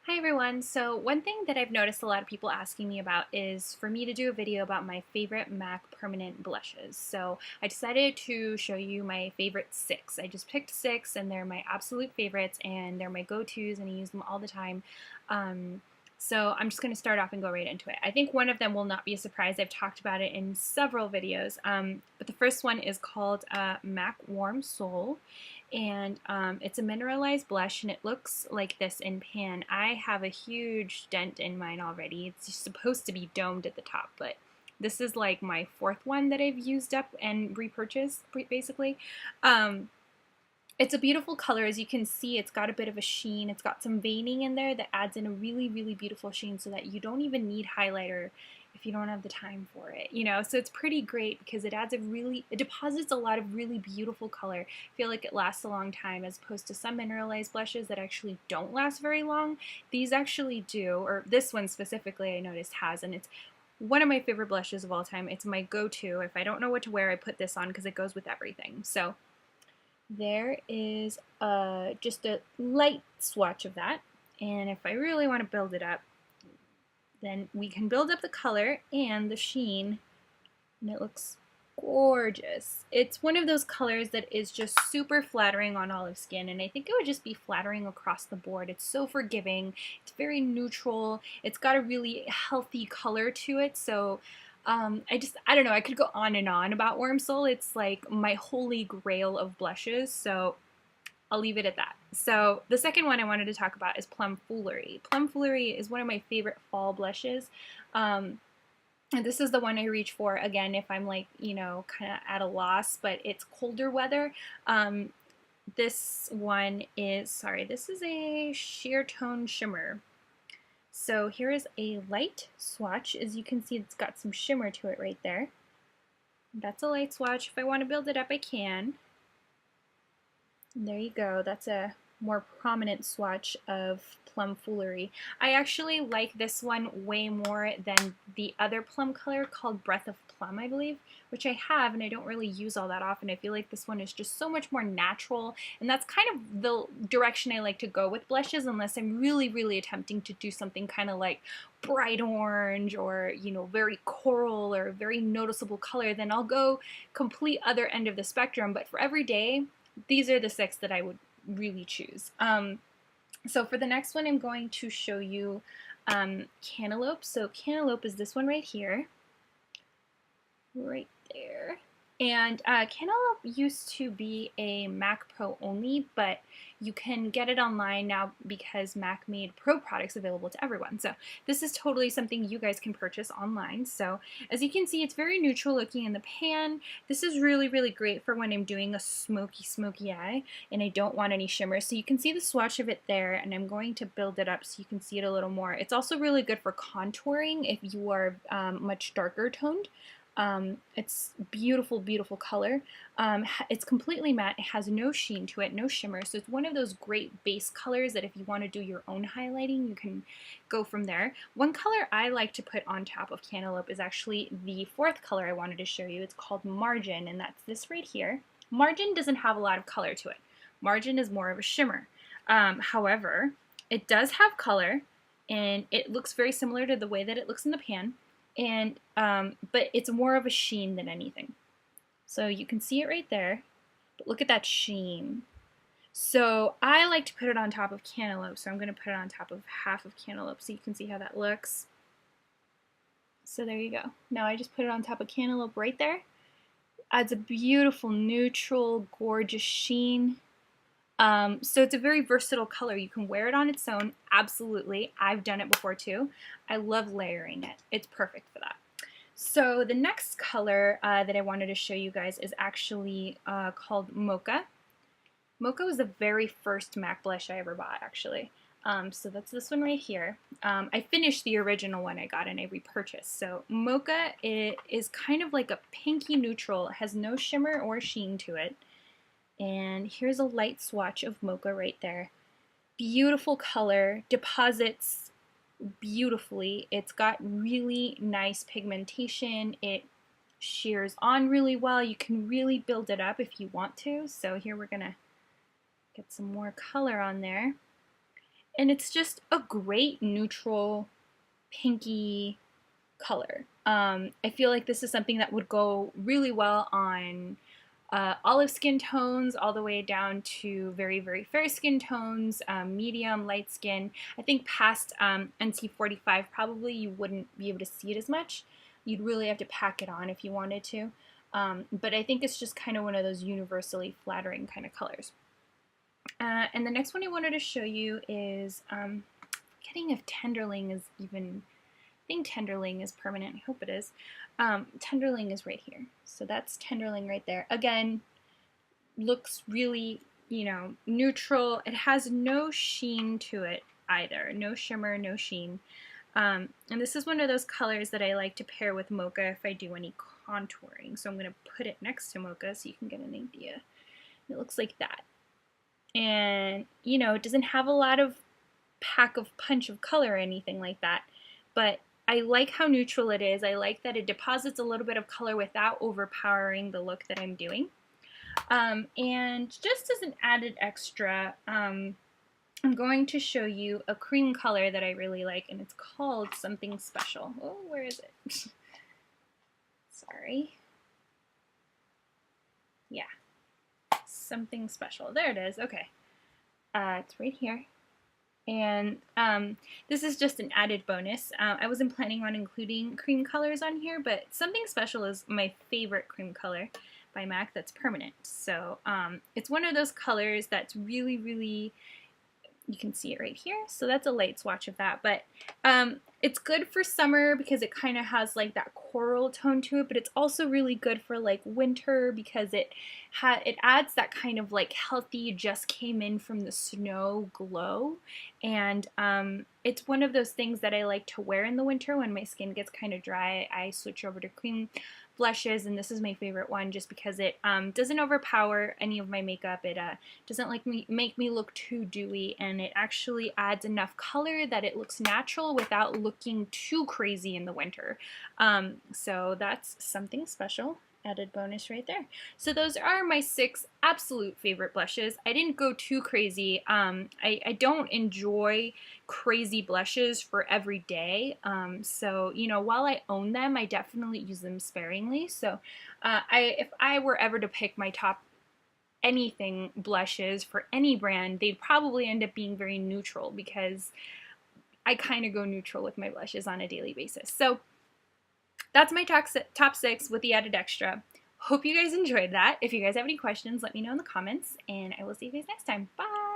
Hi everyone. So one thing that I've noticed a lot of people asking me about is for me to do a video about my favorite MAC permanent blushes. So I decided to show you my favorite 6. I just picked 6 and they're my absolute favorites and they're my go-tos and I use them all the time. So I'm just going to start off and go right into it. I think one of them will not be a surprise. I've talked about it in several videos. But the first one is called MAC Warm Soul. And it's a mineralized blush and it looks like this in pan. I have a huge dent in mine already. It's supposed to be domed at the top, but this is like my 4th one that I've used up and repurchased basically. Um, it's a beautiful color. As you can see, it's got a bit of a sheen. It's got some veining in there that adds in a really, really beautiful sheen so that you don't even need highlighter if you don't have the time for it, you know. So it's pretty great because it deposits a lot of really beautiful color. I feel like it lasts a long time as opposed to some mineralized blushes that actually don't last very long. These actually do, or this one specifically I noticed has, and it's one of my favorite blushes of all time. It's my go-to. If I don't know what to wear, I put this on because it goes with everything. So there is just a light swatch of that. And if I really want to build it up, then we can build up the color and the sheen, and it looks gorgeous. It's one of those colors that is just super flattering on olive skin, and I think it would just be flattering across the board. It's so forgiving. It's very neutral. It's got a really healthy color to it, so I don't know, I could go on and on about Warm Soul. It's like my holy grail of blushes, so I'll leave it at that. So the second one I wanted to talk about is Plum Foolery. Plum Foolery is one of my favorite fall blushes. And this is the one I reach for, again, if I'm like, you know, kind of at a loss, but it's colder weather. This one is, sorry, this is a sheer tone shimmer. So here is a light swatch. As you can see, it's got some shimmer to it right there. That's a light swatch. If I want to build it up, I can. And there you go. That's a more prominent swatch of Plum Foolery. I actually like this one way more than the other plum color called Breath of Plum, I believe, which I have and I don't really use all that often. I feel like this one is just so much more natural, and that's kind of the direction I like to go with blushes unless I'm really, really attempting to do something kind of like bright orange or, you know, very coral or very noticeable color. Then I'll go complete other end of the spectrum, but for every day, these are the 6 that I would really choose. So for the next one, I'm going to show you Cantaloupe. So Cantaloupe is this one right here, right there. And Cantaloupe used to be a Mac Pro only, but you can get it online now because Mac made Pro products available to everyone. So this is totally something you guys can purchase online. So as you can see, it's very neutral looking in the pan. This is really, really great for when I'm doing a smoky, smoky eye and I don't want any shimmer. So you can see the swatch of it there, and I'm going to build it up so you can see it a little more. It's also really good for contouring if you are much darker toned. It's beautiful, beautiful color. It's completely matte. It has no sheen to it, no shimmer. So it's one of those great base colors that if you want to do your own highlighting, you can go from there. One color I like to put on top of Cantaloupe is actually the 4th color I wanted to show you. It's called Margin, and that's this right here. Margin doesn't have a lot of color to it. Margin is more of a shimmer. However, it does have color, and it looks very similar to the way that it looks in the pan. And but it's more of a sheen than anything. So you can see it right there, but look at that sheen. So I like to put it on top of Cantaloupe, so I'm going to put it on top of half of Cantaloupe so you can see how that looks. So there you go. Now I just put it on top of Cantaloupe right there. Adds a beautiful neutral, gorgeous sheen. So it's a very versatile color. You can wear it on its own, absolutely. I've done it before too. I love layering it. It's perfect for that. So the next color that I wanted to show you guys is actually called Mocha. Mocha was the very first MAC blush I ever bought, actually. So that's this one right here. I finished the original one I got and I repurchased. So Mocha is kind of like a pinky neutral. It has no shimmer or sheen to it. And here's a light swatch of Mocha right there. Beautiful color, deposits beautifully. It's got really nice pigmentation. It shears on really well. You can really build it up if you want to. So here we're gonna get some more color on there. and it's just a great neutral pinky color. I feel like this is something that would go really well on olive skin tones all the way down to very, very fair skin tones, medium, light skin. I think past NC45 probably you wouldn't be able to see it as much. You'd really have to pack it on if you wanted to. But I think it's just kind of one of those universally flattering kind of colors. And the next one I wanted to show you is, forgetting if Tenderling is even, I think Tenderling is permanent, I hope it is. Tenderling is right here. So that's Tenderling right there. Again, looks really, you know, neutral. It has no sheen to it either. No shimmer, no sheen. And this is one of those colors that I like to pair with Mocha if I do any contouring. So I'm going to put it next to Mocha so you can get an idea. It looks like that. And, you know, it doesn't have a lot of punch of color or anything like that, but I like how neutral it is. I like that it deposits a little bit of color without overpowering the look that I'm doing. And just as an added extra, I'm going to show you a cream color that I really like, and it's called Something Special. Oh, where is it? Sorry. Yeah. Something Special. There it is. Okay. It's right here. And this is just an added bonus. I wasn't planning on including cream colors on here, but Something Special is my favorite cream color by MAC that's permanent. So it's one of those colors that's really, really, you can see it right here. So that's a light swatch of that, but it's good for summer because it kind of has like that coral tone to it, but it's also really good for like winter because it adds that kind of like healthy, just came in from the snow glow. And it's one of those things that I like to wear in the winter when my skin gets kind of dry. I switch over to cream blushes, and this is my favorite one just because it doesn't overpower any of my makeup. It doesn't make me look too dewy, and it actually adds enough color that it looks natural without looking too crazy in the winter. So that's Something Special. Added bonus right there. So those are my 6 absolute favorite blushes. I didn't go too crazy. I don't enjoy crazy blushes for every day. So, you know, while I own them, I definitely use them sparingly. So if I were ever to pick my top anything blushes for any brand, they'd probably end up being very neutral because I kind of go neutral with my blushes on a daily basis. So that's my top 6 with the added extra. Hope you guys enjoyed that. If you guys have any questions, let me know in the comments, and I will see you guys next time. Bye!